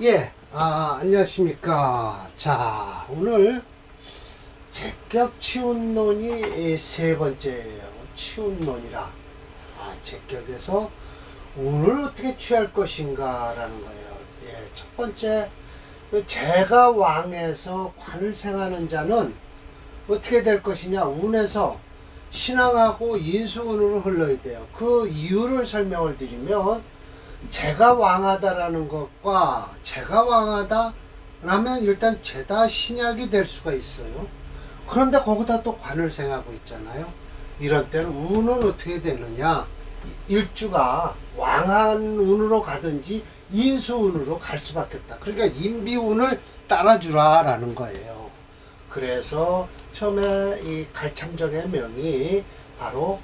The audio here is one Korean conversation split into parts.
예, 안녕하십니까. 자, 오늘 제격 치운론이 세 번째예요. 치운론이라. 제격에서 운을 어떻게 취할 것인가 라는 거예요. 예, 첫 번째, 제가 왕에서 관을 생하는 자는 어떻게 될 것이냐. 운에서 신앙하고 인수운으로 흘러야 돼요. 그 이유를 설명을 드리면, 제가 왕하다라는 것과 제가 왕하다 라면 일단 죄다 신약이 될 수가 있어요. 그런데 거기다 또 관을 생하고 있잖아요. 이런 때는 운은 어떻게 되느냐. 일주가 왕한 운으로 가든지 인수운으로 갈 수밖에 없다. 그러니까 인비운을 따라주라 라는 거예요. 그래서 처음에 이 갈참정의 명이 바로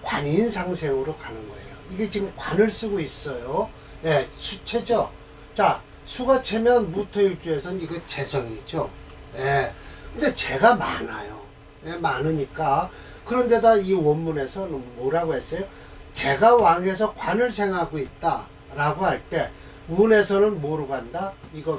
관인상생으로 가는 거예요. 이게 지금 관을 쓰고 있어요. 예, 수체죠. 자, 수가 체면 무토일주에서는 이거 재성이죠. 예. 근데 재가 많아요. 예, 많으니까. 그런데다 이 원문에서는 뭐라고 했어요? 제가 왕에서 관을 생하고 있다. 라고 할 때, 운에서는 뭐로 간다? 이거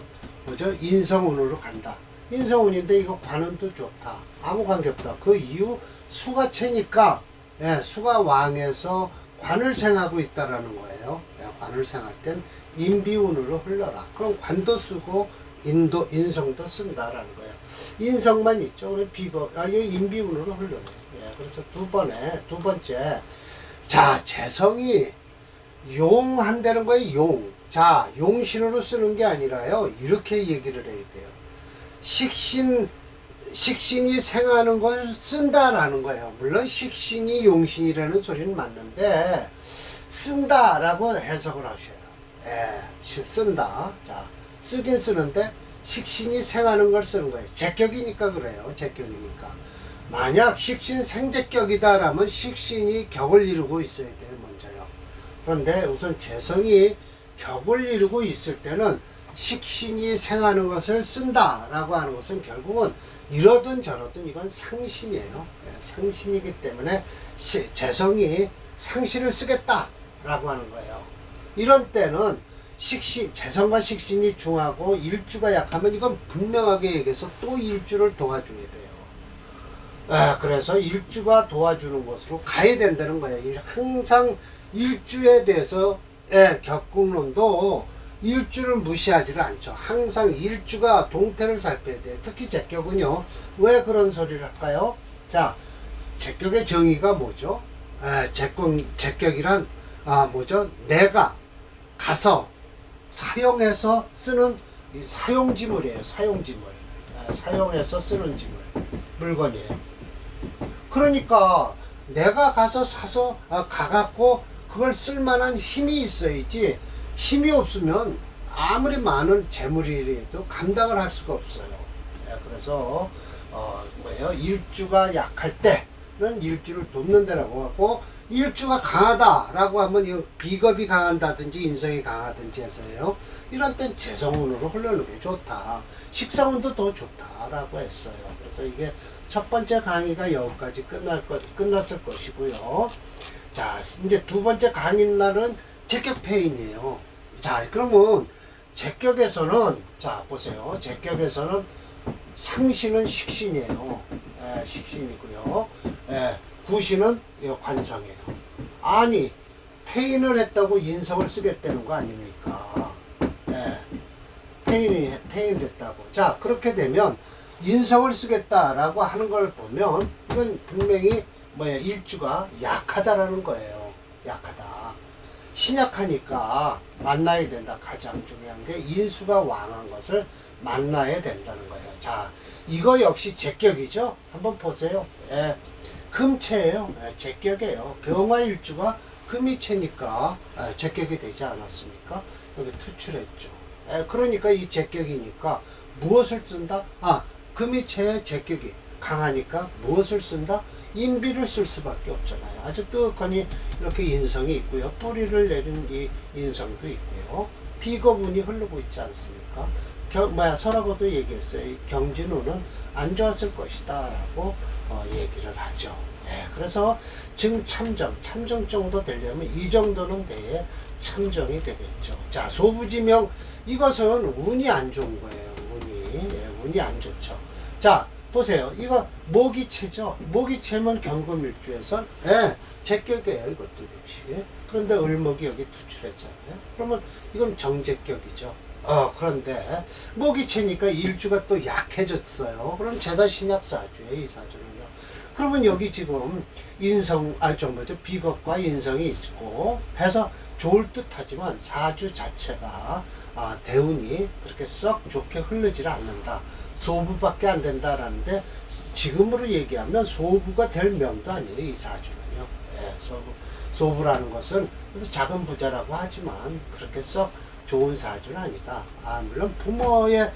인성운으로 간다. 인성운인데 이거 관은 또 좋다. 아무 관계없다. 그 이유, 수가 체니까, 예, 수가 왕에서 관을 생하고 있다라는 거예요. 관을 생할 땐 인비운으로 흘러라. 그럼 관도 쓰고 인성도 쓴다라는 거예요. 인성만 있죠. 그럼 이 인비운으로 흘러요. 예, 그래서 두 번째. 자, 재성이 용한다는 거예요. 용. 자, 용신으로 쓰는 게 아니라요. 이렇게 얘기를 해야 돼요. 식신이 생하는 걸 쓴다라는 거예요. 물론 식신이 용신이라는 소리는 맞는데 쓴다라고 해석을 하셔요. 예, 쓴다. 자, 쓰긴 쓰는데 식신이 생하는 걸 쓰는 거예요. 제격이니까 그래요. 제격이니까. 만약 식신 생제격이다라면 식신이 격을 이루고 있어야 돼요. 먼저요. 그런데 우선 재성이 격을 이루고 있을 때는 식신이 생하는 것을 쓴다라고 하는 것은 결국은 이러든 저러든 이건 상신이에요. 상신이기 때문에 재성이 상신을 쓰겠다라고 하는 거예요. 이런 때는 재성과 식신이 중하고 일주가 약하면 이건 분명하게 얘기해서 또 일주를 도와줘야 돼요. 그래서 일주가 도와주는 것으로 가야 된다는 거예요. 항상 일주에 대해서 격국론도 일주를 무시하지를 않죠. 항상 일주가 동태를 살펴야 돼요. 특히 제격은요. 왜 그런 소리를 할까요? 자, 제격의 정의가 뭐죠? 제격이란 내가 가서 사용해서 쓰는 사용지물이에요. 사용지물. 사용해서 쓰는 지물. 물건이에요. 그러니까 내가 가서 사서 가갖고 그걸 쓸만한 힘이 있어야지. 힘이 없으면 아무리 많은 재물이라도 감당을 할 수가 없어요. 그래서 일주가 약할 때는 일주를 돕는다라고 하고, 일주가 강하다라고 하면 이건 비겁이 강한다든지 인성이 강하든지 해서요. 이런 땐 재성운으로 흘러는 게 좋다. 식상운도 더 좋다라고 했어요. 그래서 이게 첫 번째 강의가 여기까지 끝났을 것이고요. 자, 이제 두 번째 강의 날은 제격패인이에요. 자, 그러면 제격에서는, 자, 보세요. 제격에서는 상신은 식신이에요. 식신이고요. 구신은 관성이에요. 아니, 패인을 했다고 인성을 쓰겠다는 거 아닙니까? 패인 됐다고. 자, 그렇게 되면 인성을 쓰겠다라고 하는 걸 보면 이건 분명히 일주가 약하다라는 거예요. 약하다. 신약하니까 만나야 된다. 가장 중요한 게 인수가 왕한 것을 만나야 된다는 거예요. 자, 이거 역시 제격이죠. 한번 보세요. 금체예요. 제격이에요. 병화일주가 금이체니까 제격이 되지 않았습니까? 여기 투출했죠. 그러니까 이 제격이니까 무엇을 쓴다? 금이체의 제격이 강하니까 무엇을 쓴다? 인비를 쓸 수밖에 없잖아요. 아주 뜨거니 이렇게 인성이 있고요. 뿌리를 내린 이 인성도 있고요. 비거분이 흐르고 있지 않습니까? 서라고도 얘기했어요. 경진운은 안 좋았을 것이다 라고 얘기를 하죠. 그래서 증참정 정도 되려면 이 정도는 돼야 참정이 되겠죠. 자, 소부지명 이것은 운이 안 좋은 거예요. 운이 안 좋죠. 자, 보세요. 이거 모기채죠. 모기채면 경금일주에선 제격이에요. 이것도 역시. 그런데 을목이 여기 투출했잖아요. 그러면 이건 정제격이죠. 그런데 모기채니까 일주가 또 약해졌어요. 그럼 제다신약사주예요. 이 사주는요. 그러면 여기 지금 인성, 비겁과 인성이 있고 해서 좋을 듯 하지만 사주 자체가 대운이 그렇게 썩 좋게 흐르질 않는다. 소부밖에 안 된다라는데 지금으로 얘기하면 소부가 될 명도 아니에요. 이 사주는요. 소부라는 것은 작은 부자라고 하지만 그렇게 썩 좋은 사주는 아니다. 물론 부모의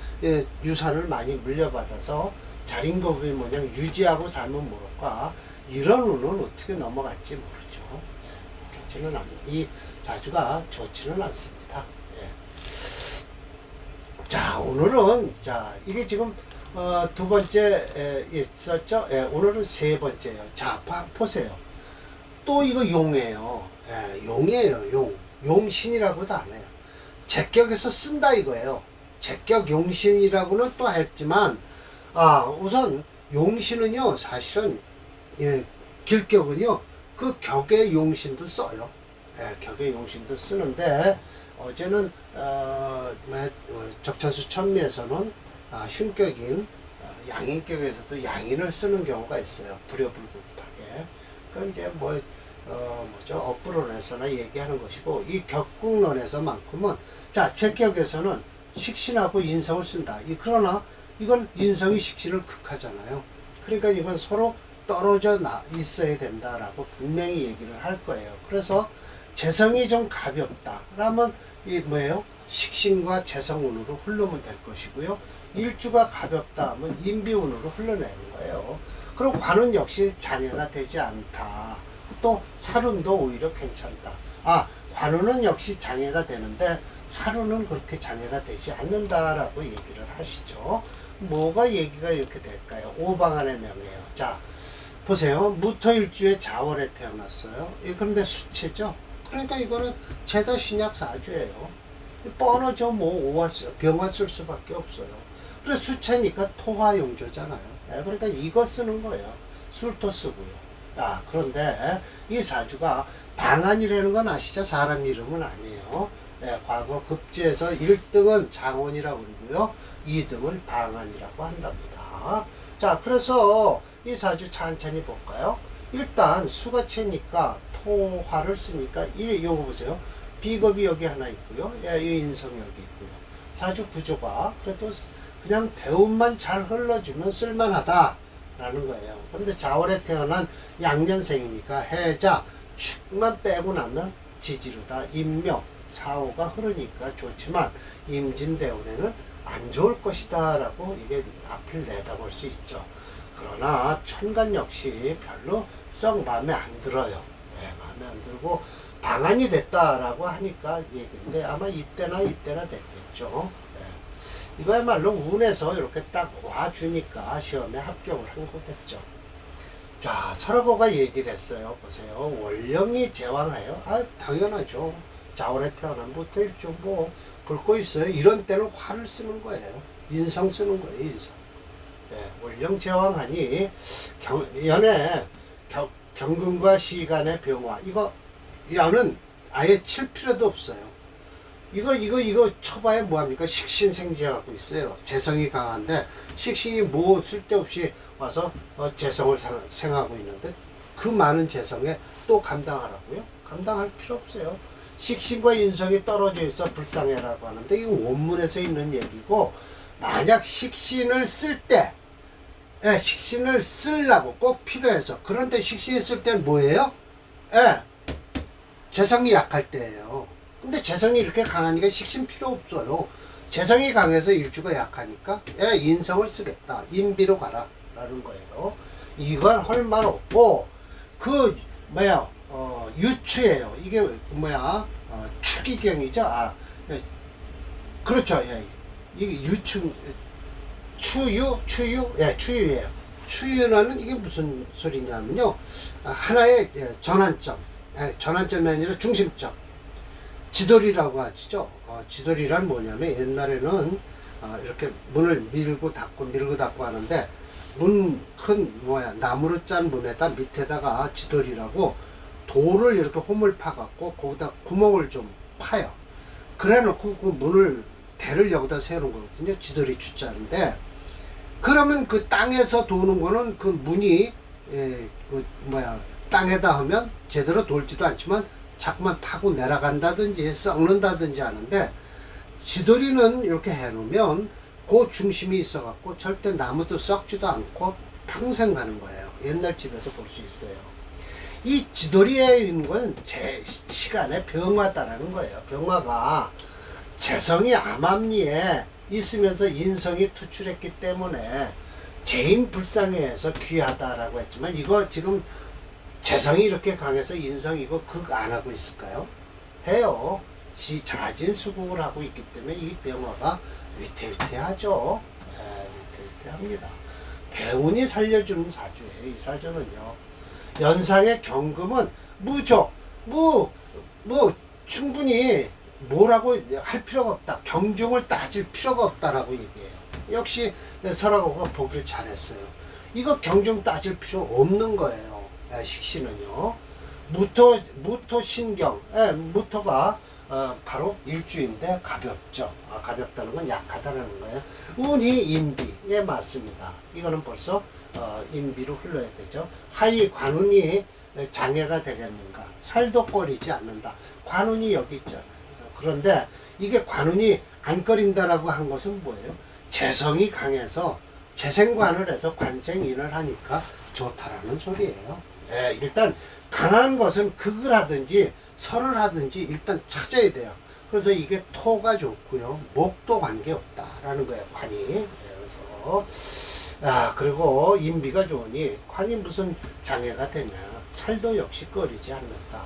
유산을 많이 물려받아서 자린고비 모양 유지하고 살면 모를까 이런 운은 어떻게 넘어갈지 모르죠. 좋지는 이 사주가 좋지는 않습니다. 자, 오늘은 이게 지금 두 번째 있었죠. 오늘은 세 번째예요. 자, 보세요. 또 이거 용이에요. 용이에요. 용신이라고도 안 해요. 제격에서 쓴다 이거예요. 제격 용신이라고는 또 했지만 우선 용신은요 사실은 길격은요 그 격의 용신도 써요. 격의 용신도 쓰는데 어제는 적천수 천미에서는 흉격인 양인격에서도 양인을 쓰는 경우가 있어요. 불여불급하게. 그건 이제 업부론에서나 얘기하는 것이고 이 격국론에서만큼은 제격에서는 식신하고 인성을 쓴다. 그러나 이건 인성이 식신을 극하잖아요. 그러니까 이건 서로 떨어져 있어야 된다라고 분명히 얘기를 할 거예요. 그래서 재성이 좀 가볍다. 라면 식신과 재성운으로 흐르면 될 것이고요. 일주가 가볍다 하면 인비운으로 흘러내는 거예요. 그럼 관은 역시 장애가 되지 않다. 또 살운도 오히려 괜찮다. 관운은 역시 장애가 되는데 살운은 그렇게 장애가 되지 않는다라고 얘기를 하시죠. 뭐가 얘기가 이렇게 될까요? 오방안의 명예요. 자, 보세요. 무토일주에 자월에 태어났어요. 그런데 수체죠. 그러니까 이거는 제다신약 사주예요. 뻔하죠. 병화 쓸 수밖에 없어요. 그래서 수체니까 토화용조잖아요. 그러니까 이거 쓰는 거예요. 술토 쓰고요. 그런데 이 사주가 방안이라는 건 아시죠? 사람 이름은 아니에요. 과거 급제에서 1등은 장원이라고 그러고요. 2등을 방안이라고 한답니다. 자, 그래서 이 사주 천천히 볼까요? 일단 수가체니까 토화를 쓰니까 요거 보세요. 비겁이 여기 하나 있고요. 이 인성 여기 있고요. 사주 구조가 그래도 그냥 대운만 잘 흘러주면 쓸만하다 라는 거예요. 근데 자월에 태어난 양년생이니까 해자 축만 빼고 나면 지지르다 임묘 사오가 흐르니까 좋지만 임진대운에는 안 좋을 것이다 라고 이게 앞을 내다볼 수 있죠. 그러나 천간 역시 별로 썩 마음에 안 들어요. 마음에 안 들고 방안이 됐다라고 하니까 얘기인데 아마 이때나 됐겠죠. 이거야말로 운에서 이렇게 딱 와주니까 시험에 합격을 한 거겠죠. 자, 설거가 얘기를 했어요. 보세요. 월령이 제왕해요. 당연하죠. 자월에 태어난 무토일주 볼 거 있어요. 이런 때는 화를 쓰는 거예요. 인성 쓰는 거예요. 인성. 월령 제왕하니 경금과 시간의 병화 이거는 아예 칠 필요도 없어요. 이거 쳐봐야 뭐합니까? 식신생지하고 있어요. 재성이 강한데 식신이 쓸데없이 와서 재성을 생하고 있는데 그 많은 재성에 또 감당하라고요? 감당할 필요 없어요. 식신과 인성이 떨어져 있어 불쌍해라고 하는데 이거 원문에서 있는 얘기고 만약 식신을 쓸 때 식신을 쓰려고 꼭 필요해서 그런데 식신이 쓸 때는 뭐예요? 재성이 약할 때예요. 근데 재성이 이렇게 강하니까 식신 필요 없어요. 재성이 강해서 일주가 약하니까 인성을 쓰겠다. 인비로 가라 라는 거예요. 이건 할 말 없고 유추예요. 이게 추기경이죠. 그렇죠. 이게 추유예요. 추유는 이게 무슨 소리냐면요. 하나의 전환점, 전환점이 아니라 중심점. 지돌이라고 하죠. 지돌이란 뭐냐면 옛날에는 이렇게 문을 밀고 닫고 하는데 나무로 짠 문에다 밑에다가 지돌이라고 돌을 이렇게 홈을 파갖고 거기다 구멍을 좀 파요. 그래 놓고 그 문을 대를 여기다 세우는 거거든요. 지돌이 주자인데, 그러면 그 땅에서 도는 거는 그 문이 땅에다 하면 제대로 돌지도 않지만 자꾸만 파고 내려간다든지 썩는다든지 하는데, 지돌이는 이렇게 해놓으면 그 중심이 있어갖고 절대 나무도 썩지도 않고 평생 가는 거예요. 옛날 집에서 볼 수 있어요. 이 지돌이에 있는 건 제 시간에 병화다라는 거예요. 병화가 재성이 암암리에 있으면서 인성이 투출했기 때문에 재인불상에서 귀하다라고 했지만, 이거 지금 재성이 이렇게 강해서 인성 이거 극 안 하고 있을까요? 해요. 자진수국을 하고 있기 때문에 이 병화가 위태위태하죠. 위태위태합니다. 대운이 살려주는 사주예요. 이 사주는요. 연상의 경금은 무조, 충분히 뭐라고 할 필요가 없다. 경중을 따질 필요가 없다라고 얘기해요. 역시 설화고가 보길 잘했어요. 이거 경중 따질 필요 없는 거예요. 식신은요. 무토 신경, 무토가 바로 일주인데 가볍죠. 가볍다는 건 약하다는 거예요. 운이 인비에 맞습니다. 이거는 벌써 인비로 흘러야 되죠. 하이 관운이 장애가 되겠는가? 살도 꺼리지 않는다. 관운이 여기 있잖아요. 그런데 이게 관운이 안 꺼린다라고 한 것은 뭐예요? 재성이 강해서 재생관을 해서 관생인을 하니까 좋다라는 소리예요. 일단 강한 것은 극을 하든지 설을 하든지 일단 찾아야 돼요. 그래서 이게 토가 좋고요. 목도 관계없다라는 거예요. 관이. 그래서 그리고 인비가 좋으니 관이 무슨 장애가 되냐. 살도 역시 꺼리지 않는다.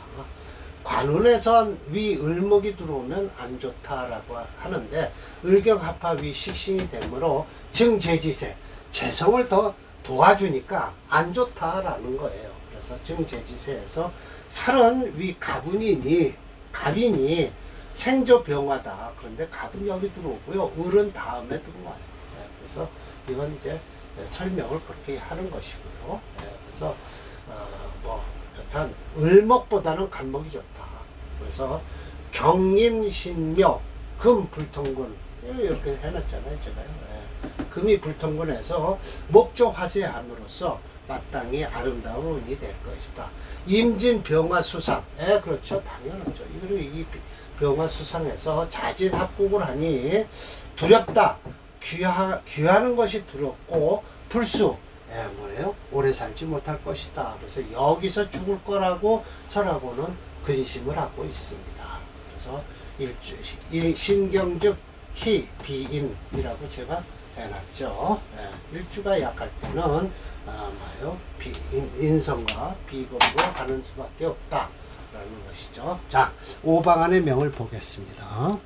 관운에선 위 을목이 들어오면 안 좋다라고 하는데, 을경합화 위 식신이 되므로 증재지세, 재성을 더 도와주니까 안 좋다라는 거예요. 그래서 증재지세에서 살은 위 갑이니 생조병화다. 그런데 갑은 여기 들어오고요. 을은 다음에 들어와요. 그래서 이건 이제 설명을 그렇게 하는 것이고요. 그래서 여튼 을목보다는 간목이 좋다. 그래서 경인신묘 금불통군 이렇게 해놨잖아요. 제가요. 금이 불통군에서 목조 화세함으로써 마땅히 아름다운 운이 될 것이다. 임진병화수상, 그렇죠. 당연하죠. 이 병화수상에서 자진합국을 하니 두렵다. 귀하는 것이 두렵고 불수, 뭐예요? 오래 살지 못할 것이다. 그래서 여기서 죽을 거라고 설하고는 근심을 하고 있습니다. 그래서 신경즉 희 비인이라고 제가 해놨죠. 일주가 약할 때는 인성과 비겁으로 가는 수밖에 없다라는 것이죠. 자, 오방안의 명을 보겠습니다.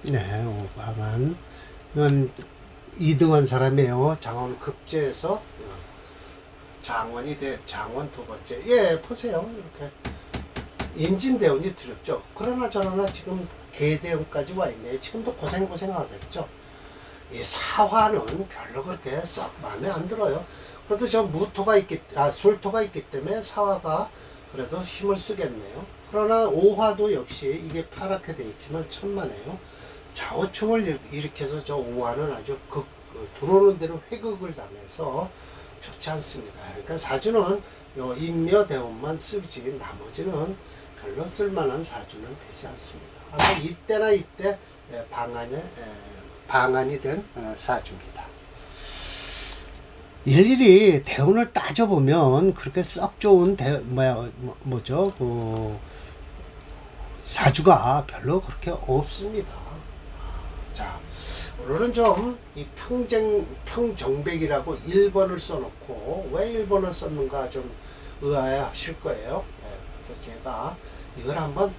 네, 오방안. 이건 2등한 사람이에요. 장원 급제에서 장원 두 번째. 보세요. 이렇게 임진대운이 두렵죠. 그러나 저러나 지금 계대운까지 와 있네요. 지금도 고생하겠죠. 이 사화는 별로 그렇게 썩 마음에 안 들어요. 그래도 저 술토가 있기 때문에 사화가 그래도 힘을 쓰겠네요. 그러나 오화도 역시 이게 파랗게 되어 있지만 천만에요. 좌우충을 일으켜서 저 오화는 아주 들어오는 대로 회극을 당해서 좋지 않습니다. 그러니까 사주는 요 인묘대운만 쓰지 나머지는 별로 쓸만한 사주는 되지 않습니다. 아마 이때나 이때 방한이 된 사주입니다. 일일이 대운을 따져보면 그렇게 썩 좋은 사주가 별로 그렇게 없습니다. 자, 오늘은 좀 이 평정백이라고 1번을 써놓고 왜 1번을 썼는가 좀 의아해 하실 거예요. 그래서 제가 이걸 한번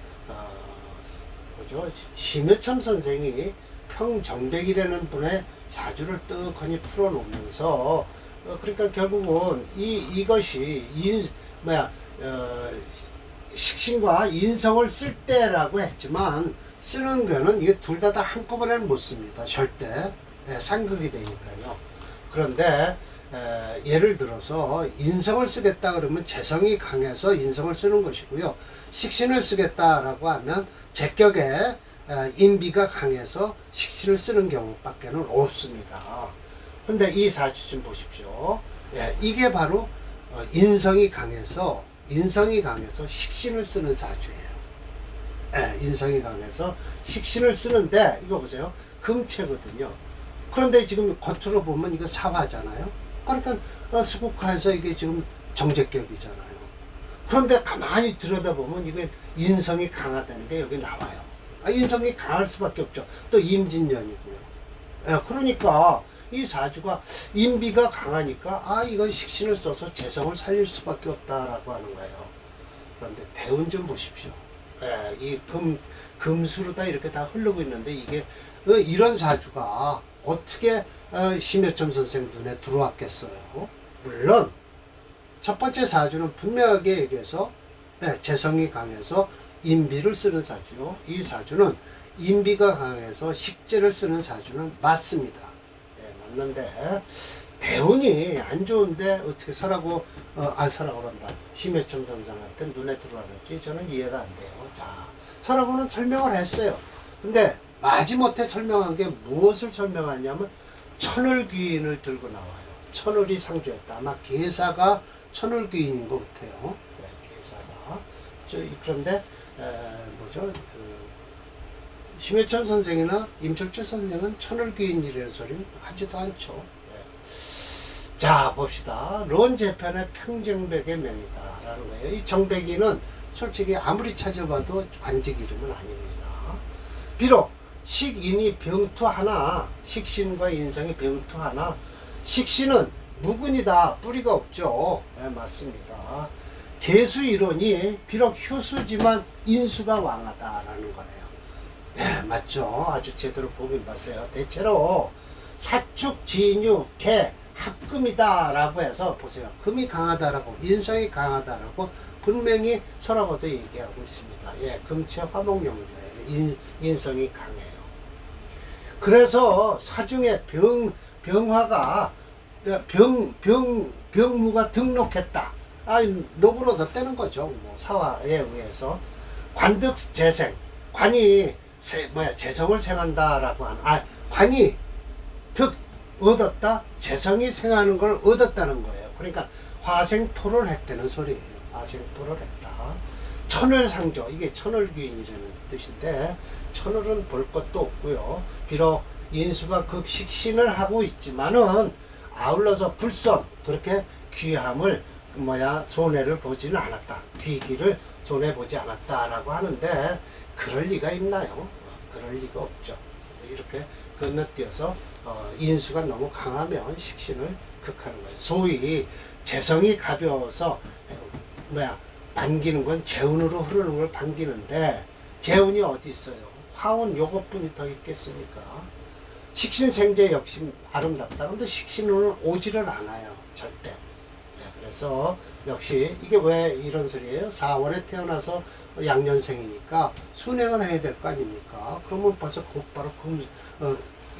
뭐죠? 심여참 선생이 평정백이라는 분의 사주를 떡하니 풀어놓으면서 그러니까 결국은 이것이 식신과 인성을 쓸 때라고 했지만 쓰는 거는 이게 둘 다 한꺼번에는 못 씁니다. 절대. 상극이 되니까요. 그런데 예를 들어서 인성을 쓰겠다 그러면 재성이 강해서 인성을 쓰는 것이고요. 식신을 쓰겠다라고 하면 제격에 인비가 강해서 식신을 쓰는 경우밖에는 없습니다. 근데 이 사주 좀 보십시오. 이게 바로 인성이 강해서 식신을 쓰는 사주예요. 인성이 강해서 식신을 쓰는데 이거 보세요. 금체거든요. 그런데 지금 겉으로 보면 이거 사화잖아요. 그러니까 수국화해서 이게 지금 정제격이잖아요. 그런데 가만히 들여다보면 이게 인성이 강하다는 게 여기 나와요. 인성이 강할 수밖에 없죠. 또 임진년이고요. 그러니까 이 사주가 인비가 강하니까 이건 식신을 써서 재성을 살릴 수밖에 없다라고 하는 거예요. 그런데 대운 좀 보십시오. 이 금수로 다 이렇게 다 흐르고 있는데 이게 이런 사주가 어떻게 심여점 선생 눈에 들어왔겠어요? 물론 첫 번째 사주는 분명하게 얘기해서 재성이 강해서 인비를 쓰는 사주요. 이 사주는 인비가 강해서 식재를 쓰는 사주는 맞습니다. 맞는데 대운이 안 좋은데 어떻게 설하고 설하고란다. 심여점 선생한테 눈에 들어왔는지 저는 이해가 안 돼요. 자, 설하고는 설명을 했어요. 근데 마지못해 설명한 게 무엇을 설명하냐면 천을귀인을 들고 나와요. 천을이 상주했다. 아마 계사가 천을귀인인 것 같아요. 계사가. 그런데 뭐죠? 심여천 선생이나 임철주 선생은 천을귀인이라는 소리는 하지도 않죠. 자, 봅시다. 론재편의 평정백의 명이다 라는 거예요. 이 정백이는 솔직히 아무리 찾아봐도 관직 이름은 아닙니다. 비록 식인이 병투 하나, 식신과 인성이 병투 하나, 식신은 무근이다. 뿌리가 없죠. 맞습니다. 개수 이론이 비록 효수지만 인수가 왕하다라는 거예요. 맞죠. 아주 제대로 보긴 봤어요. 대체로 사축, 진유, 개, 합금이다라고 해서 보세요. 금이 강하다라고, 인성이 강하다라고 분명히 설하고도 얘기하고 있습니다. 금체 화목영조예요. 인성이 강해요. 그래서 사중에 병화가 병무가 등록했다. 녹으로 얻었다는 거죠. 뭐 사화에 의해서 관득 재생, 관이 재성을 생한다라고 하는 관이 득 얻었다, 재성이 생하는 걸 얻었다는 거예요. 그러니까 화생토를 했다는 소리예요. 화생토를 했다. 천을상조, 이게 천을귀인이라는 뜻인데 천을은 볼 것도 없고요. 비록 인수가 극식신을 하고 있지만은 아울러서 불선, 그렇게 귀함을 손해를 보지는 않았다. 귀기를 손해보지 않았다라고 하는데 그럴 리가 있나요? 그럴 리가 없죠. 이렇게 건너뛰어서 인수가 너무 강하면 식신을 극하는 거예요. 소위 재성이 가벼워서 반기는 건 재운으로 흐르는 걸 반기는데 재운이 어디 있어요? 화운 요것뿐이 더 있겠습니까? 식신생재 역시 아름답다. 근데 식신은 오지를 않아요. 절대. 그래서 역시 이게 왜 이런 소리예요? 4월에 태어나서 양년생이니까 순행을 해야 될 거 아닙니까? 그러면 벌써 곧바로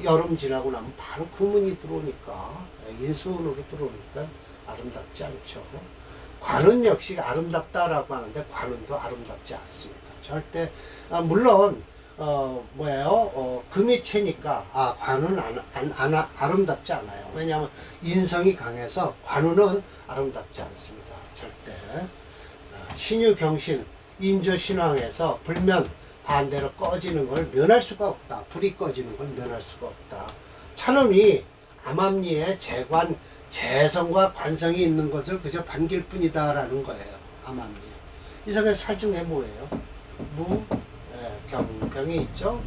여름 지나고 나면 바로 금운이 들어오니까 인수운으로 들어오니까 아름답지 않죠. 관은 역시 아름답다라고 하는데 관운도 아름답지 않습니다. 절대 물론 금이 채니까 관은 아름답지 않아요. 왜냐하면 인성이 강해서 관운은 아름답지 않습니다. 절대. 신유경신 인조신왕에서 불면 반대로 꺼지는 걸 면할 수가 없다. 불이 꺼지는 걸 면할 수가 없다. 찬운이 암암리에 재관, 재성과 관성이 있는 것을 그저 반길 뿐이다라는 거예요. 암암리에. 이성의 사중에 뭐예요? 경병이 있죠.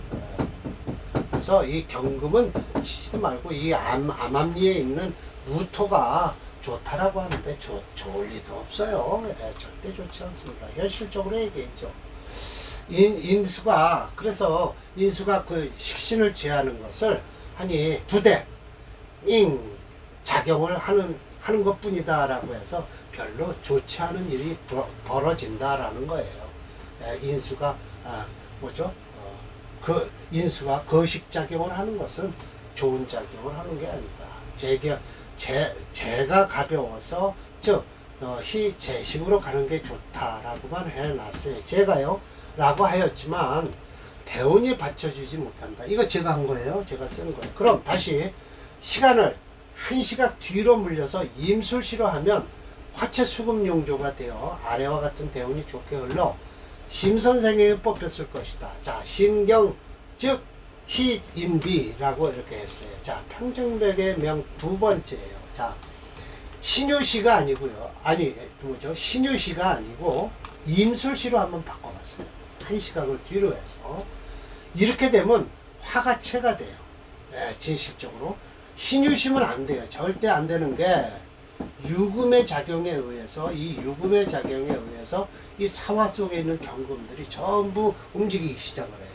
그래서 이 경금은 치지도 말고 이 암암리에 있는 무토가 좋다라고 하는데 좋을 리도 없어요. 절대 좋지 않습니다. 현실적으로 얘기했죠. 인수가 그래서 인수가 그 식신을 제하는 것을 하니 부대 작용을 하는 것뿐이다라고 해서 별로 좋지 않은 일이 벌어진다라는 거예요. 인수가 뭐죠? 그 인수가 거식 작용을 하는 것은 좋은 작용을 하는 게 아니다. 재가 가벼워서 즉 희 재식으로 가는 게 좋다라고만 해놨어요. 제가요 라고 하였지만 대운이 받쳐주지 못한다. 이거 제가 한 거예요. 제가 쓴 거예요. 그럼 다시 시간을 한 시각 뒤로 물려서 임술시로 하면 화채 수금 용조가 되어 아래와 같은 대운이 좋게 흘러 심선생에게 뽑혔을 것이다. 자, 신경 즉 희인비라고 이렇게 했어요. 자, 평정백의 명 두 번째예요. 자, 신유시가 아니고요. 아니 뭐죠? 신유시가 아니고 임술시로 한번 바꿔봤어요. 한 시각을 뒤로 해서 이렇게 되면 화가채가 돼요. 진실적으로 신유시면 안 돼요. 절대 안 되는 게 유금의 작용에 의해서 이 사화 속에 있는 경금들이 전부 움직이기 시작을 해요.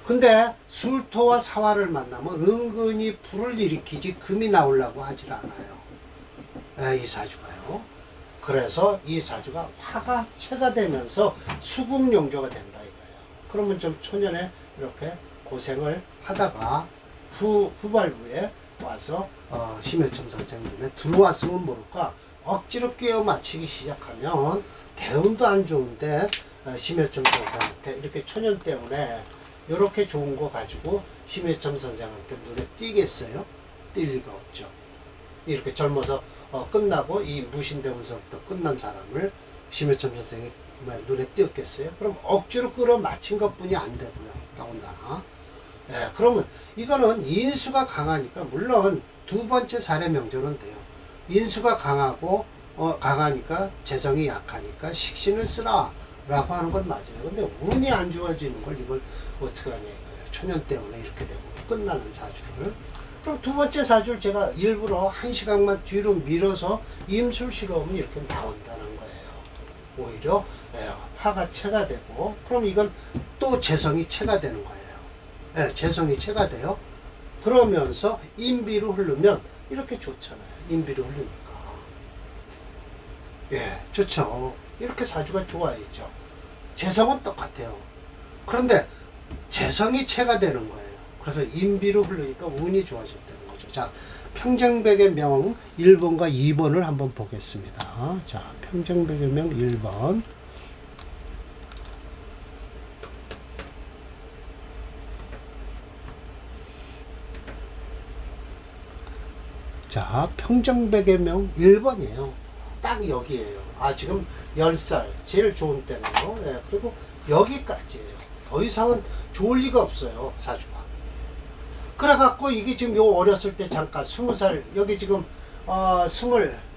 근데 술토와 사화를 만나면 은근히 불을 일으키지 금이 나오려고 하질 않아요. 이 사주가요. 그래서 이 사주가 화가 체가 되면서 수금용조가 된다 이거예요. 그러면 좀 초년에 이렇게 고생을 하다가 후발부에 와서 심해점 선생 눈에 들어왔으면 모를까 억지로 끼워 맞추기 시작하면 대운도 안 좋은데 심해점 선생한테 이렇게 초년 때문에 이렇게 좋은 거 가지고 심해점 선생한테 눈에 띄겠어요? 띌 리가 없죠. 이렇게 젊어서 끝나고 이 무신대문서부터 끝난 사람을 심해점 선생이 눈에 띄었겠어요? 그럼 억지로 끌어맞힌 것뿐이 안 되고요. 더군다나. 그러면 이거는 인수가 강하니까 물론 두 번째 사례 명조는 돼요. 인수가 강하니까 재성이 약하니까 식신을 쓰라 라고 하는 건 맞아요. 근데 운이 안 좋아지는 걸 이걸 어떻게 하냐 이거예요. 초년 때문에 이렇게 되고 끝나는 사주를. 그럼 두 번째 사주를 제가 일부러 한 시간만 뒤로 밀어서 임술시로 오면 이렇게 나온다는 거예요. 오히려 화가 체가 되고 그럼 이건 또 재성이 체가 되는 거예요. 재성이 체가 돼요. 그러면서 인비로 흐르면 이렇게 좋잖아요. 인비로 흐르니까. 좋죠. 이렇게 사주가 좋아야죠. 재성은 똑같아요. 그런데 재성이 체가 되는 거예요. 그래서 인비로 흐르니까 운이 좋아졌다는 거죠. 자, 평정백의 명 1번과 2번을 한번 보겠습니다. 자, 평정백의 명 1번. 자, 평정백의 명 1번이에요. 딱 여기에요. 지금 10살 제일 좋은 때네요. 그리고 여기까지예요. 더 이상은 좋을 리가 없어요. 사주가. 그래갖고 이게 지금 요 어렸을 때 잠깐 20살 여기 지금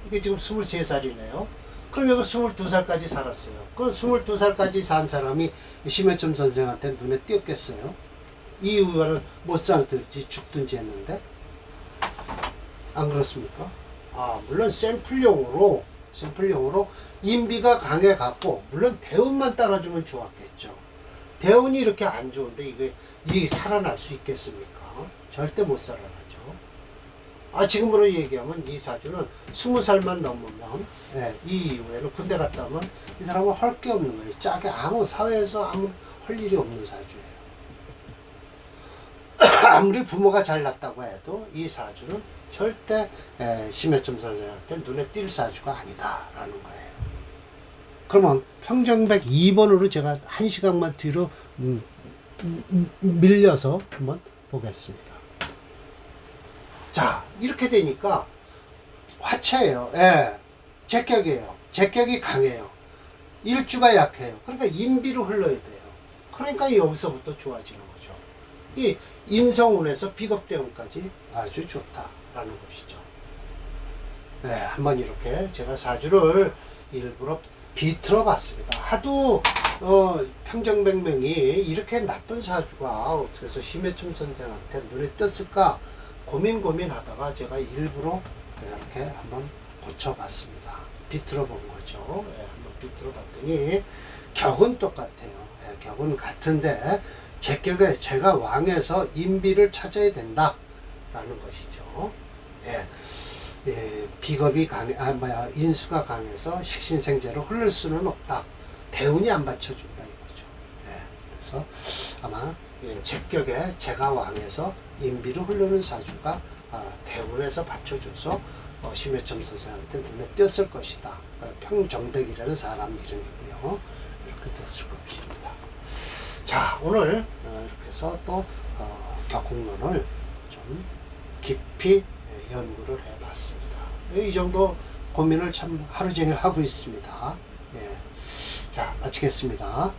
이게 지금 23살이네요. 그럼 여기 22살까지 살았어요. 그럼 22살까지 산 사람이 심해점 선생한테 눈에 띄었겠어요? 이 이후에는 못 살든지 죽든지 했는데 안 그렇습니까? 물론 샘플용으로 인비가 강해갖고 물론 대운만 따라주면 좋았겠죠. 대운이 이렇게 안 좋은데 이게 살아날 수 있겠습니까? 절대 못 살아나죠. 지금으로 얘기하면 이 사주는 20살만 넘으면 이 이후에는 군대 갔다 오면 이 사람은 할 게 없는 거예요. 짜게 사회에서 아무 할 일이 없는 사주예요. 아무리 부모가 잘났다고 해도 이 사주는 절대 심해점 선생한테 눈에 띌 사주가 아니다라는 거예요. 그러면 평정백 2번으로 제가 한 시간만 뒤로 밀려서 한번 보겠습니다. 자, 이렇게 되니까 화채예요. 제격이에요. 제격이 강해요. 일주가 약해요. 그러니까 인비로 흘러야 돼요. 그러니까 여기서부터 좋아지는 거죠. 이 인성운에서 비겁대운까지 아주 좋다라는 것이죠. 한번 이렇게 제가 사주를 일부러 비틀어 봤습니다. 하도 평정백명이 이렇게 나쁜 사주가 어떻게 해서 심해점 선생한테 눈에 떴을까 고민하다가 제가 일부러 이렇게 한번 고쳐봤습니다. 비틀어 본 거죠. 한번 비틀어 봤더니 격은 똑같아요. 예, 격은 같은데 제격에 제가 왕에서 인비를 찾아야 된다라는 것이죠. 예, 예, 비겁이 인수가 강해서 식신생재로 흐를 수는 없다. 대운이 안 받쳐준다 이거죠. 예, 그래서 아마 제격에 제가 왕에서 인비로 흐르는 사주가 대운에서 받쳐줘서 심해점 선생한테 눈에 띄었을 것이다. 평정백이라는 사람 이름이고요. 이렇게 됐을 것입니다. 자, 오늘 이렇게 해서 또 격국론을 좀 깊이 연구를 해봤습니다. 이 정도 고민을 참 하루 종일 하고 있습니다. 예. 자, 마치겠습니다.